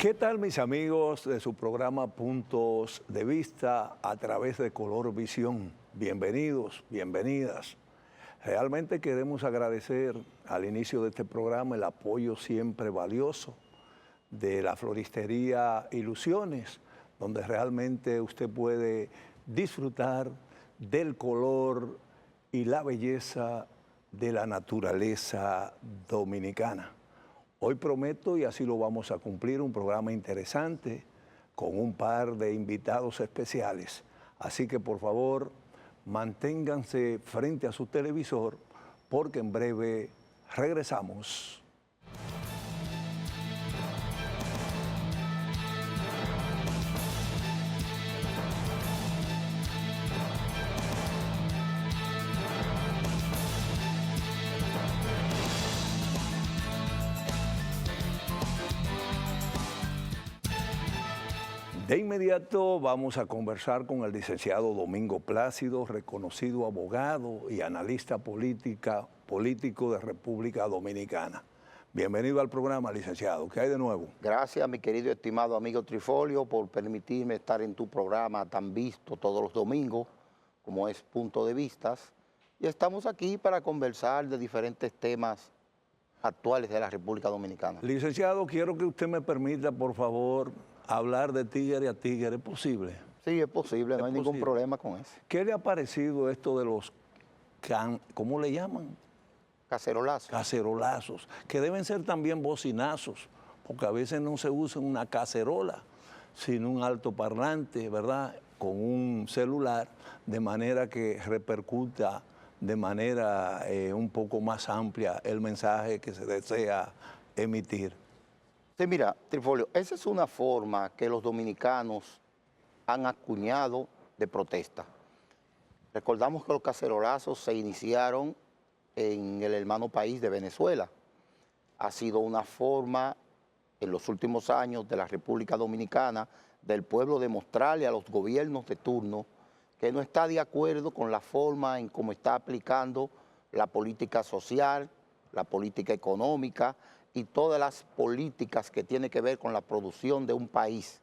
¿Qué tal, mis amigos de su programa Puntos de Vista a través de Color Visión? Bienvenidos, bienvenidas. Realmente queremos agradecer al inicio de este programa el apoyo siempre valioso de la floristería Ilusiones, donde realmente usted puede disfrutar del color y la belleza de la naturaleza dominicana. Hoy prometo, y así lo vamos a cumplir, un programa interesante con un par de invitados especiales. Así que, por favor, manténganse frente a su televisor porque en breve regresamos. De inmediato vamos a conversar con el licenciado Domingo Plácido, reconocido abogado y analista político de República Dominicana. Bienvenido al programa, licenciado. ¿Qué hay de nuevo? Gracias, mi querido estimado amigo Trifolio, por permitirme estar en tu programa tan visto todos los domingos, como es Punto de Vistas. Y estamos aquí para conversar de diferentes temas actuales de la República Dominicana. Licenciado, quiero que usted me permita, por favor, hablar de tigre a tigre. ¿Es posible? Sí, es posible, no hay ningún problema con eso. ¿Qué le ha parecido esto de los, ¿cómo le llaman? Cacerolazos. Cacerolazos, que deben ser también bocinazos, porque a veces no se usa una cacerola, sino un altoparlante, ¿verdad?, con un celular, de manera que repercuta de manera un poco más amplia el mensaje que se desea emitir. Sí, mira, Trifolio, esa es una forma que los dominicanos han acuñado de protesta. Recordamos que los cacerolazos se iniciaron en el hermano país de Venezuela. Ha sido una forma en los últimos años de la República Dominicana del pueblo demostrarle a los gobiernos de turno que no está de acuerdo con la forma en cómo está aplicando la política social, la política económica y todas las políticas que tienen que ver con la producción de un país.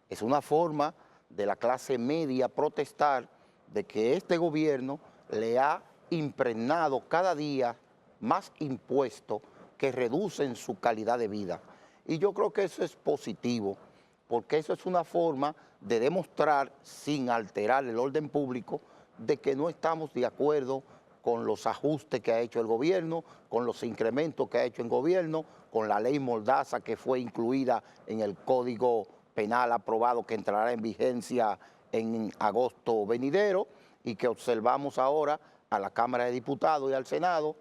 Es una forma de la clase media protestar de que este gobierno le ha impregnado cada día más impuestos que reducen su calidad de vida. Y yo creo que eso es positivo, porque eso es una forma de demostrar, sin alterar el orden público, de que no estamos de acuerdo con los ajustes que ha hecho el gobierno, con los incrementos que ha hecho el gobierno, con la ley Mordaza que fue incluida en el Código Penal aprobado que entrará en vigencia en agosto venidero y que observamos ahora a la Cámara de Diputados y al Senado,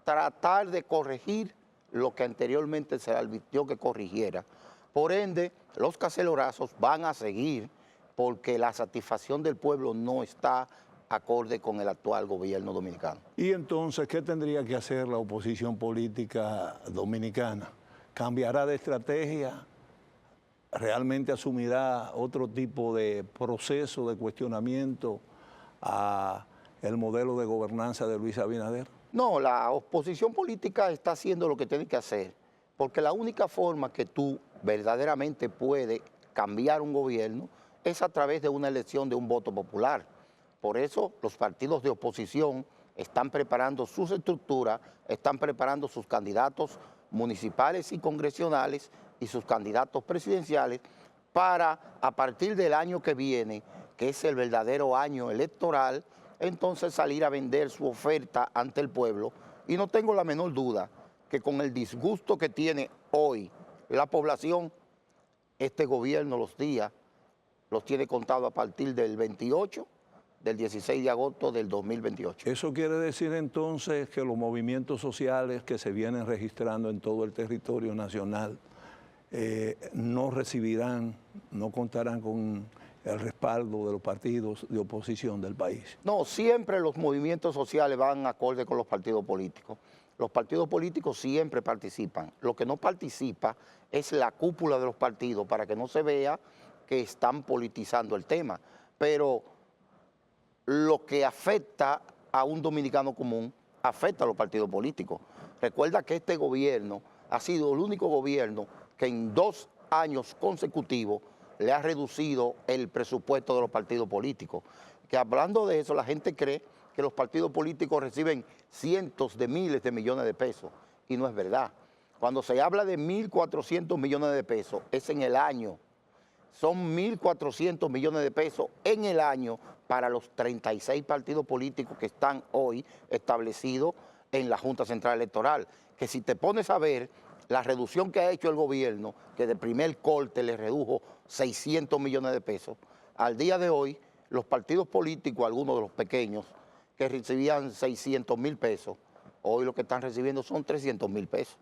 tratar de corregir lo que anteriormente se le advirtió que corrigiera. Por ende, los cacerolazos van a seguir porque la satisfacción del pueblo no está acorde con el actual gobierno dominicano. Y entonces, ¿qué tendría que hacer la oposición política dominicana? ¿Cambiará de estrategia? ¿Realmente asumirá otro tipo de proceso de cuestionamiento a el modelo de gobernanza de Luis Abinader? No, la oposición política está haciendo lo que tiene que hacer, porque la única forma que tú verdaderamente puedes cambiar un gobierno es a través de una elección de un voto popular. Por eso los partidos de oposición están preparando sus estructuras, están preparando sus candidatos municipales y congresionales y sus candidatos presidenciales para, a partir del año que viene, que es el verdadero año electoral, entonces salir a vender su oferta ante el pueblo. Y no tengo la menor duda que con el disgusto que tiene hoy la población, este gobierno los días los tiene contados a partir del 28, del 16 de agosto del 2028. Eso quiere decir entonces que los movimientos sociales que se vienen registrando en todo el territorio nacional no recibirán, no contarán con el respaldo de los partidos de oposición del país. No, siempre los movimientos sociales van acorde con los partidos políticos. Los partidos políticos siempre participan. Lo que no participa es la cúpula de los partidos para que no se vea que están politizando el tema. Pero lo que afecta a un dominicano común afecta a los partidos políticos. Recuerda que este gobierno ha sido el único gobierno que en 2 años consecutivos le ha reducido el presupuesto de los partidos políticos. Que hablando de eso, la gente cree que los partidos políticos reciben cientos de miles de millones de pesos, y no es verdad. Cuando se habla de 1.400 millones de pesos, es en el año. Son 1.400 millones de pesos en el año para los 36 partidos políticos que están hoy establecidos en la Junta Central Electoral. Que si te pones a ver la reducción que ha hecho el gobierno, que de primer corte le redujo 600 millones de pesos, al día de hoy los partidos políticos, algunos de los pequeños, que recibían 600.000 pesos, hoy lo que están recibiendo son 300.000 pesos.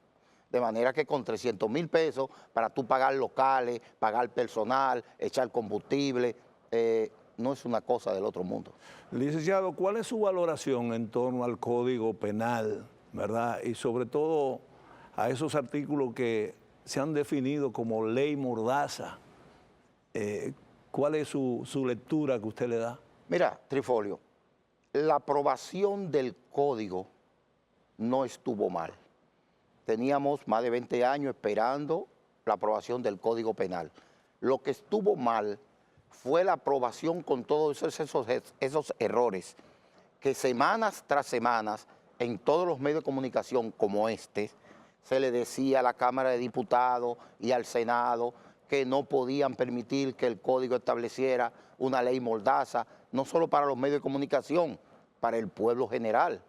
De manera que con 300.000 pesos para tú pagar locales, pagar personal, echar combustible, no es una cosa del otro mundo. Licenciado, ¿cuál es su valoración en torno al Código Penal, verdad? Y sobre todo a esos artículos que se han definido como ley mordaza. ¿Cuál es su lectura que usted le da? Mira, Trifolio, la aprobación del código no estuvo mal. Teníamos más de 20 años esperando la aprobación del Código Penal. Lo que estuvo mal fue la aprobación con todos esos errores que semanas tras semanas en todos los medios de comunicación como este se le decía a la Cámara de Diputados y al Senado que no podían permitir que el código estableciera una ley mordaza, no solo para los medios de comunicación, para el pueblo general.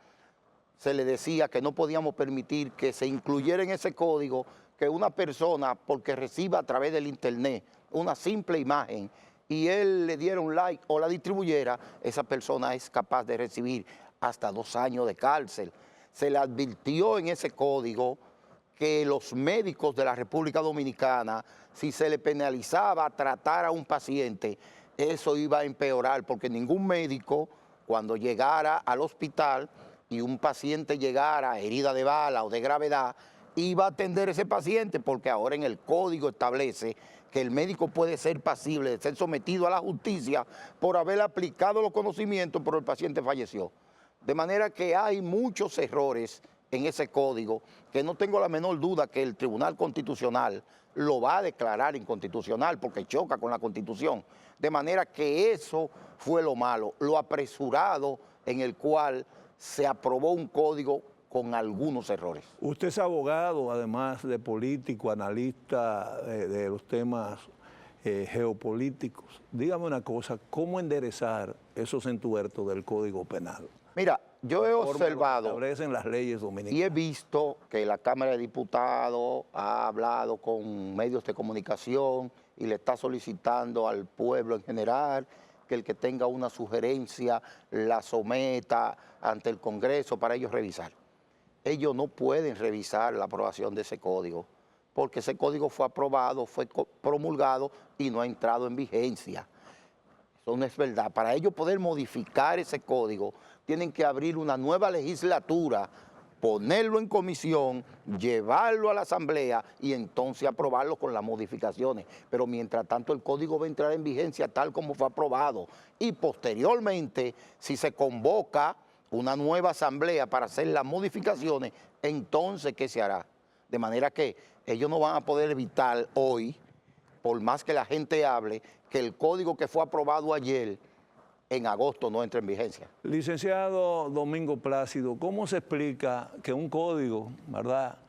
Se le decía que no podíamos permitir que se incluyera en ese código que una persona, porque reciba a través del internet una simple imagen y él le diera un like o la distribuyera, esa persona es capaz de recibir hasta 2 años de cárcel. Se le advirtió en ese código que los médicos de la República Dominicana, si se le penalizaba tratar a un paciente, eso iba a empeorar, porque ningún médico, cuando llegara al hospital y un paciente llegara herida de bala o de gravedad, iba a atender a ese paciente, porque ahora en el código establece que el médico puede ser pasible de ser sometido a la justicia por haber aplicado los conocimientos, pero el paciente falleció. De manera que hay muchos errores en ese código que no tengo la menor duda que el Tribunal Constitucional lo va a declarar inconstitucional porque choca con la Constitución. De manera que eso fue lo malo, lo apresurado en el cual se aprobó un código con algunos errores. Usted es abogado, además de político, analista de los temas geopolíticos. Dígame una cosa, ¿cómo enderezar esos entuertos del Código Penal? Mira, yo he observado establecen las leyes dominicanas. y he visto que la Cámara de Diputados ha hablado con medios de comunicación y le está solicitando al pueblo en general que el que tenga una sugerencia la someta ante el Congreso para ellos revisar. Ellos no pueden revisar la aprobación de ese código, porque ese código fue aprobado, fue promulgado y no ha entrado en vigencia. Eso no es verdad. Para ellos poder modificar ese código, tienen que abrir una nueva legislatura, ponerlo en comisión, llevarlo a la Asamblea y entonces aprobarlo con las modificaciones. Pero mientras tanto el código va a entrar en vigencia tal como fue aprobado. Y posteriormente, si se convoca una nueva asamblea para hacer las modificaciones, entonces, ¿qué se hará? De manera que ellos no van a poder evitar hoy, por más que la gente hable, que el código que fue aprobado ayer, en agosto, no entre en vigencia. Licenciado Domingo Plácido, ¿cómo se explica que un código, verdad,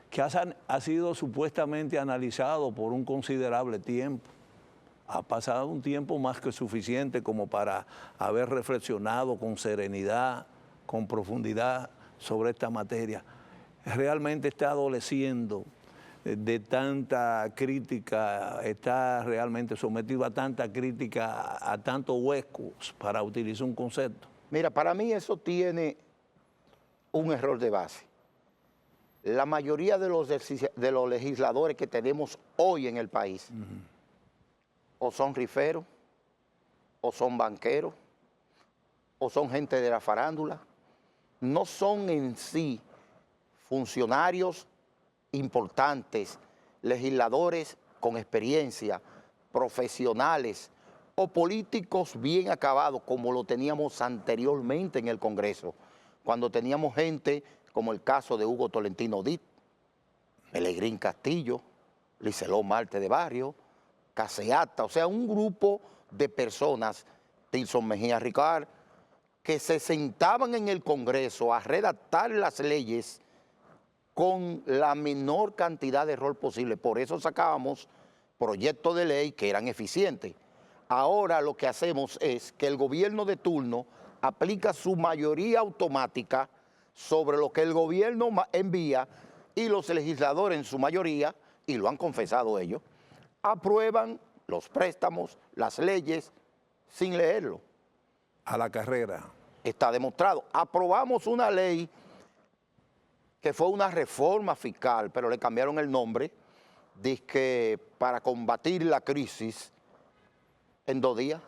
que ha sido supuestamente analizado por un considerable tiempo, ha pasado un tiempo más que suficiente como para haber reflexionado con serenidad, con profundidad sobre esta materia, realmente está adoleciendo de tanta crítica, está realmente sometido a tanta crítica, a tantos huecos, para utilizar un concepto? Mira, para mí eso tiene un error de base. La mayoría de los legisladores que tenemos hoy en el país, o son riferos, o son banqueros, o son gente de la farándula, no son en sí funcionarios importantes, legisladores con experiencia, profesionales o políticos bien acabados como lo teníamos anteriormente en el Congreso, cuando teníamos gente como el caso de Hugo Tolentino Dit, Pelegrín Castillo, Liceló Marte de Barrio, Caseata, o sea, un grupo de personas, Tilson Mejía Ricard, que se sentaban en el Congreso a redactar las leyes con la menor cantidad de error posible. Por eso sacábamos proyectos de ley que eran eficientes. Ahora lo que hacemos es que el gobierno de turno aplica su mayoría automática sobre lo que el gobierno envía y los legisladores en su mayoría, y lo han confesado ellos, aprueban los préstamos, las leyes, sin leerlo. A la carrera. Está demostrado. Aprobamos una ley que fue una reforma fiscal, pero le cambiaron el nombre, dizque para combatir la crisis en 2 días.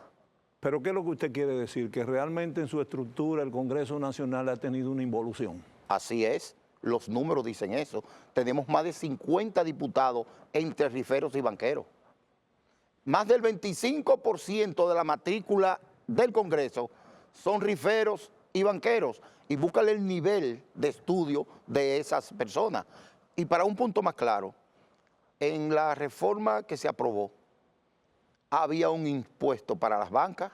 ¿Pero qué es lo que usted quiere decir? Que realmente en su estructura el Congreso Nacional ha tenido una involución. Así es, los números dicen eso. Tenemos más de 50 diputados entre riferos y banqueros. Más del 25% de la matrícula del Congreso son riferos y banqueros. Y búscale el nivel de estudio de esas personas. Y para un punto más claro, en la reforma que se aprobó, había un impuesto para las bancas,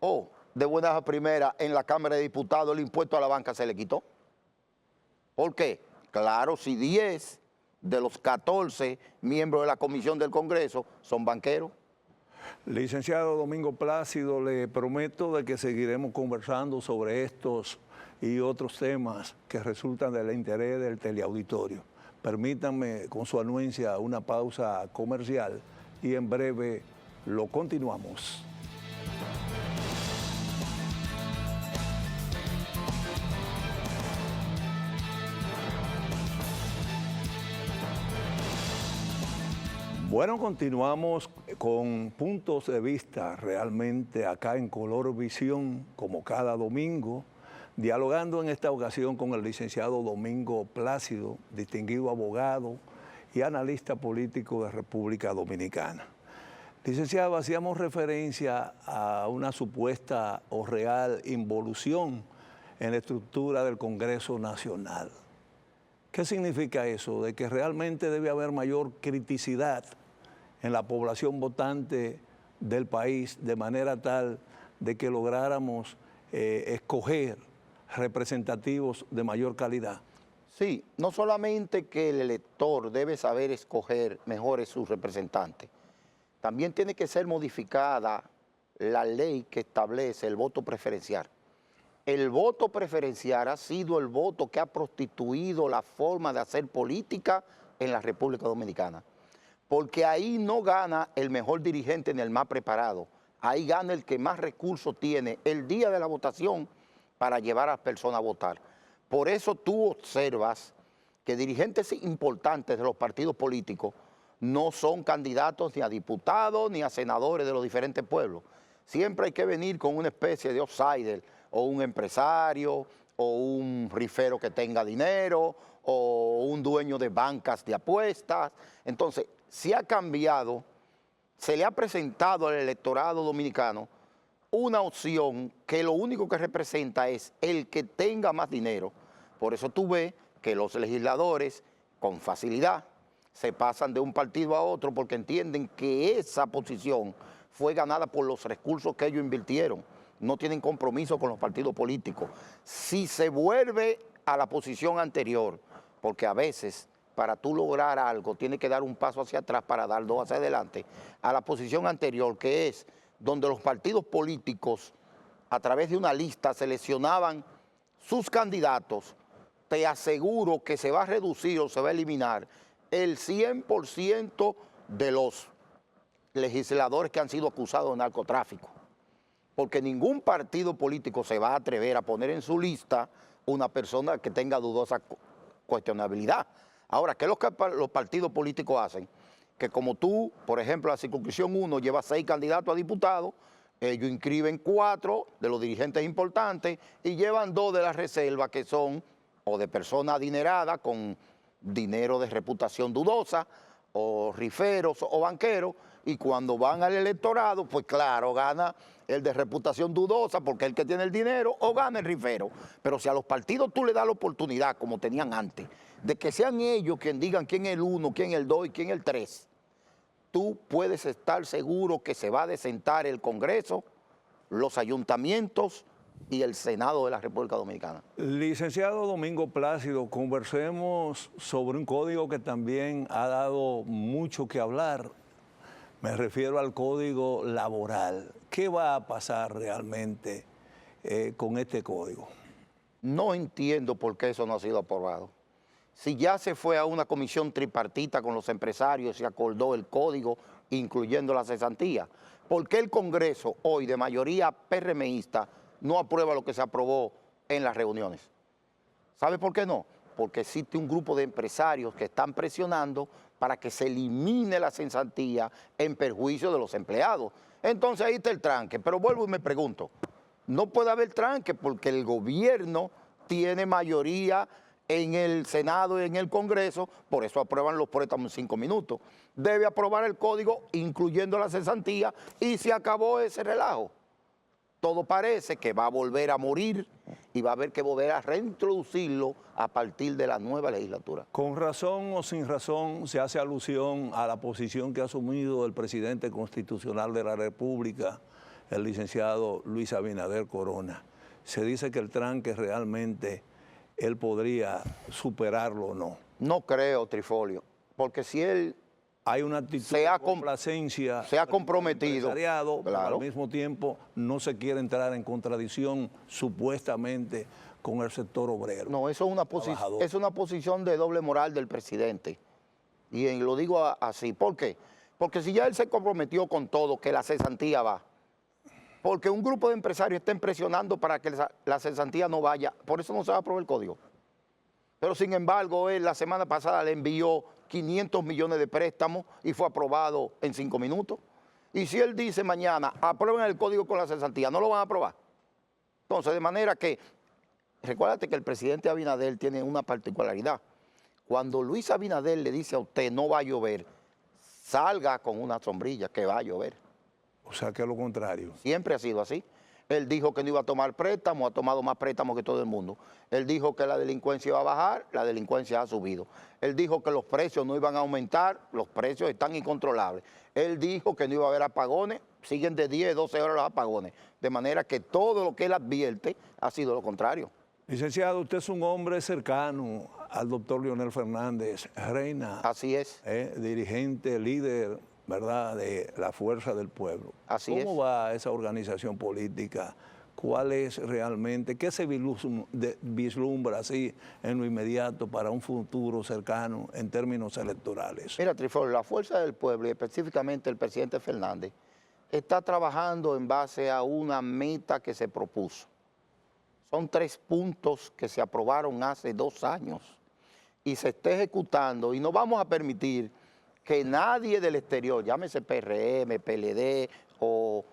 o de buenas a primeras en la Cámara de Diputados el impuesto a la banca se le quitó. ¿Por qué? Claro, si 10 de los 14 miembros de la Comisión del Congreso son banqueros. Licenciado Domingo Plácido, le prometo de que seguiremos conversando sobre estos y otros temas que resultan del interés del teleauditorio. Permítanme, con su anuencia, una pausa comercial y en breve lo continuamos. Bueno, continuamos con puntos de vista realmente acá en Color Visión, como cada domingo, dialogando en esta ocasión con el licenciado Domingo Plácido, distinguido abogado y analista político de República Dominicana. Licenciado, hacíamos referencia a una supuesta o real involución en la estructura del Congreso Nacional. ¿Qué significa eso? De que realmente debe haber mayor criticidad en la población votante del país, de manera tal de que lográramos escoger representativos de mayor calidad. Sí, no solamente que el elector debe saber escoger mejores sus representantes, también tiene que ser modificada la ley que establece el voto preferencial. El voto preferencial ha sido el voto que ha prostituido la forma de hacer política en la República Dominicana. Porque ahí no gana el mejor dirigente ni el más preparado. Ahí gana el que más recursos tiene el día de la votación para llevar a las personas a votar. Por eso tú observas que dirigentes importantes de los partidos políticos no son candidatos ni a diputados ni a senadores de los diferentes pueblos. Siempre hay que venir con una especie de outsider, o un empresario, o un rifero que tenga dinero, o un dueño de bancas de apuestas. Entonces, se ha cambiado, se le ha presentado al electorado dominicano una opción que lo único que representa es el que tenga más dinero. Por eso tú ves que los legisladores con facilidad se pasan de un partido a otro porque entienden que esa posición fue ganada por los recursos que ellos invirtieron. No tienen compromiso con los partidos políticos. Si se vuelve a la posición anterior, porque a veces para tú lograr algo tienes que dar un paso hacia atrás para dar 2 hacia adelante, a la posición anterior, que es donde los partidos políticos a través de una lista seleccionaban sus candidatos, te aseguro que se va a reducir o se va a eliminar el 100% de los legisladores que han sido acusados de narcotráfico. Porque ningún partido político se va a atrever a poner en su lista una persona que tenga dudosa cuestionabilidad. Ahora, ¿qué es lo que los partidos políticos hacen? Que como tú, por ejemplo, la circunscripción 1 lleva 6 candidatos a diputados, ellos inscriben 4 de los dirigentes importantes y llevan 2 de la reserva que son o de personas adineradas con dinero de reputación dudosa, o riferos o banqueros, Y cuando van al electorado, pues claro, gana el de reputación dudosa porque es el que tiene el dinero, o gana el rifero. Pero si a los partidos tú le das la oportunidad, como tenían antes, de que sean ellos quien digan quién es el 1, quién es el 2 y quién es el 3, tú puedes estar seguro que se va a desentar el Congreso, los ayuntamientos y el Senado de la República Dominicana. Licenciado Domingo Plácido, conversemos sobre un código que también ha dado mucho que hablar. Me refiero al código laboral. ¿Qué va a pasar realmente con este código? No entiendo por qué eso no ha sido aprobado. Si ya se fue a una comisión tripartita con los empresarios y se acordó el código, incluyendo la cesantía, ¿por qué el Congreso hoy de mayoría PRMista no aprueba lo que se aprobó en las reuniones? ¿Sabe por qué no? Porque existe un grupo de empresarios que están presionando para que se elimine la cesantía en perjuicio de los empleados. Entonces ahí está el tranque. Pero vuelvo y me pregunto, no puede haber tranque porque el gobierno tiene mayoría en el Senado y en el Congreso, por eso aprueban los préstamos en 5 minutos. Debe aprobar el código, incluyendo la cesantía, y se acabó ese relajo. Todo parece que va a volver a morir y va a haber que volver a reintroducirlo a partir de la nueva legislatura. Con razón o sin razón se hace alusión a la posición que ha asumido el presidente constitucional de la República, el licenciado Luis Abinader Corona. Se dice que el tranque realmente él podría superarlo o no. No creo, Trifolio, porque si él hay una actitud de complacencia, se ha comprometido, claro, pero al mismo tiempo no se quiere entrar en contradicción supuestamente con el sector obrero. No, eso es una posición de doble moral del presidente. Y lo digo así. ¿Por qué? Porque si ya él se comprometió con todo, que la cesantía va, porque un grupo de empresarios estén presionando para que la cesantía no vaya, por eso no se va a aprobar el código. Pero sin embargo, él la semana pasada le envió 500 millones de préstamos y fue aprobado en 5 minutos. Y si él dice mañana, aprueben el código con la cesantía, no lo van a aprobar. Entonces, de manera que, recuérdate que el presidente Abinader tiene una particularidad. Cuando Luis Abinader le dice a usted no va a llover, salga con una sombrilla que va a llover. O sea que es lo contrario. Siempre ha sido así. Él dijo que no iba a tomar préstamos, ha tomado más préstamos que todo el mundo. Él dijo que la delincuencia iba a bajar, la delincuencia ha subido. Él dijo que los precios no iban a aumentar, los precios están incontrolables. Él dijo que no iba a haber apagones, siguen de 10, 12 horas los apagones. De manera que todo lo que él advierte ha sido lo contrario. Licenciado, usted es un hombre cercano al doctor Leonel Fernández Reina. Así es. Dirigente, líder, ¿verdad?, de la Fuerza del Pueblo. Así es. ¿Cómo va esa organización política? ¿Cuál es realmente, qué se vislumbra así en lo inmediato para un futuro cercano en términos electorales? Mira, Trifolio, la Fuerza del Pueblo y específicamente el presidente Fernández está trabajando en base a una meta que se propuso. Son 3 puntos que se aprobaron hace 2 años y se está ejecutando y no vamos a permitir que nadie del exterior, llámese PRM, PLD o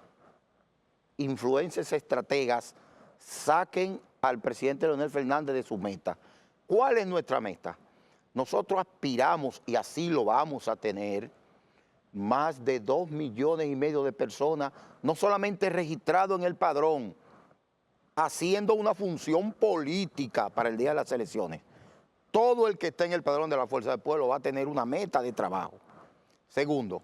influencias estrategas, saquen al presidente Leonel Fernández de su meta. ¿Cuál es nuestra meta? Nosotros aspiramos, y así lo vamos a tener, más de 2,5 millones de personas, no solamente registrados en el padrón, haciendo una función política para el día de las elecciones. Todo el que esté en el padrón de la Fuerza del Pueblo va a tener una meta de trabajo. Segundo,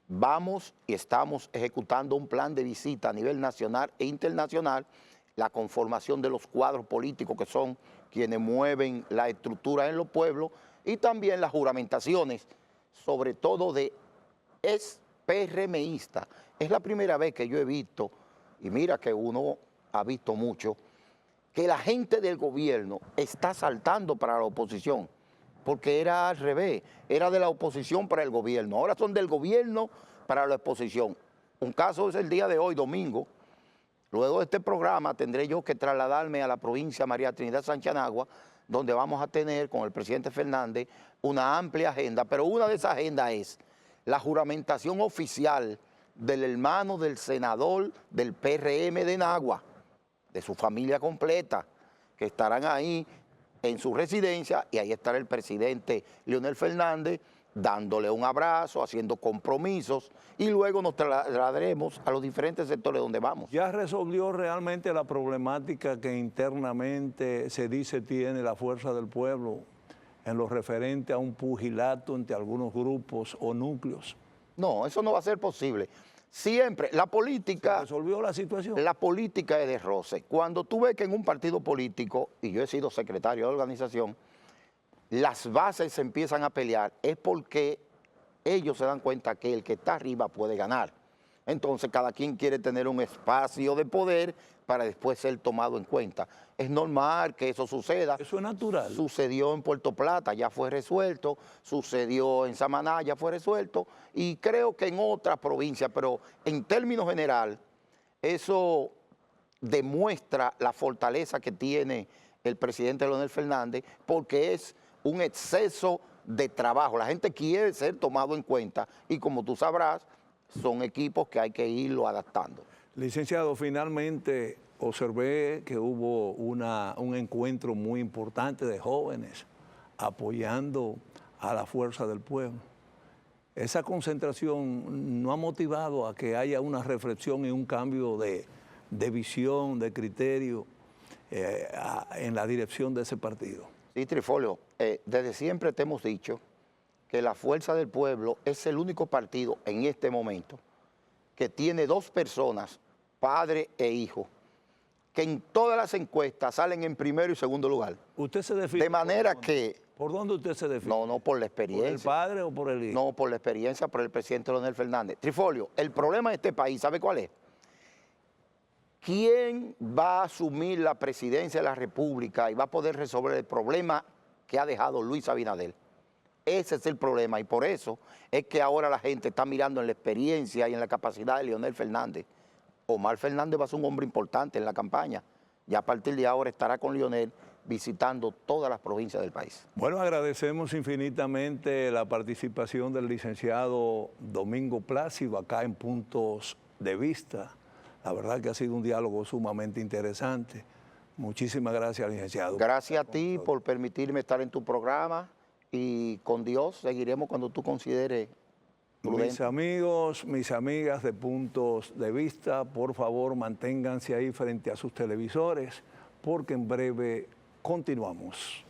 vamos y estamos ejecutando un plan de visita a nivel nacional e internacional, la conformación de los cuadros políticos que son quienes mueven la estructura en los pueblos y también las juramentaciones, sobre todo de PRMista. Es la primera vez que yo he visto, y mira que uno ha visto mucho, que la gente del gobierno está saltando para la oposición, porque era al revés, era de la oposición para el gobierno, ahora son del gobierno para la oposición. Un caso es el día de hoy, domingo. Luego de este programa tendré yo que trasladarme a la provincia María Trinidad Sánchez Anagua, donde vamos a tener con el presidente Fernández una amplia agenda, pero una de esas agendas es la juramentación oficial del hermano del senador del PRM de Nagua, de su familia completa, que estarán ahí en su residencia, y ahí estará el presidente Leonel Fernández, dándole un abrazo, haciendo compromisos y luego nos trasladaremos a los diferentes sectores donde vamos. ¿Ya resolvió realmente la problemática que internamente se dice tiene la Fuerza del Pueblo en lo referente a un pugilato entre algunos grupos o núcleos? No, eso no va a ser posible. Siempre, la política... ¿Se resolvió la situación? La política es de roce. Cuando tú ves que en un partido político, y yo he sido secretario de organización, las bases se empiezan a pelear, es porque ellos se dan cuenta que el que está arriba puede ganar. Entonces cada quien quiere tener un espacio de poder para después ser tomado en cuenta. Es normal que eso suceda. Eso es natural. Sucedió en Puerto Plata, ya fue resuelto, sucedió en Samaná, ya fue resuelto, y creo que en otras provincias, pero en términos general, eso demuestra la fortaleza que tiene el presidente Leonel Fernández, porque es un exceso de trabajo. La gente quiere ser tomado en cuenta y como tú sabrás, son equipos que hay que irlo adaptando. Licenciado, finalmente observé que hubo un encuentro muy importante de jóvenes apoyando a la Fuerza del Pueblo. Esa concentración no ha motivado a que haya una reflexión y un cambio de visión, de criterio en la dirección de ese partido. Sí, Trifolio, desde siempre te hemos dicho que la Fuerza del Pueblo es el único partido en este momento que tiene dos personas, padre e hijo, que en todas las encuestas salen en primero y segundo lugar. ¿Usted se define? De manera que... ¿Por dónde usted se define? No, por la experiencia. ¿Por el padre o por el hijo? No, por la experiencia, por el presidente Leonel Fernández. Trifolio, el problema de este país, ¿sabe cuál es? ¿Quién va a asumir la presidencia de la República y va a poder resolver el problema que ha dejado Luis Abinader? Ese es el problema y por eso es que ahora la gente está mirando en la experiencia y en la capacidad de Leonel Fernández. Omar Fernández va a ser un hombre importante en la campaña. Ya a partir de ahora estará con Leonel visitando todas las provincias del país. Bueno, agradecemos infinitamente la participación del licenciado Domingo Plácido acá en Puntos de Vista. La verdad que ha sido un diálogo sumamente interesante. Muchísimas gracias, licenciado. Gracias a ti por permitirme estar en tu programa y con Dios seguiremos cuando tú consideres prudente. Mis amigos, mis amigas de Puntos de Vista, por favor manténganse ahí frente a sus televisores porque en breve continuamos.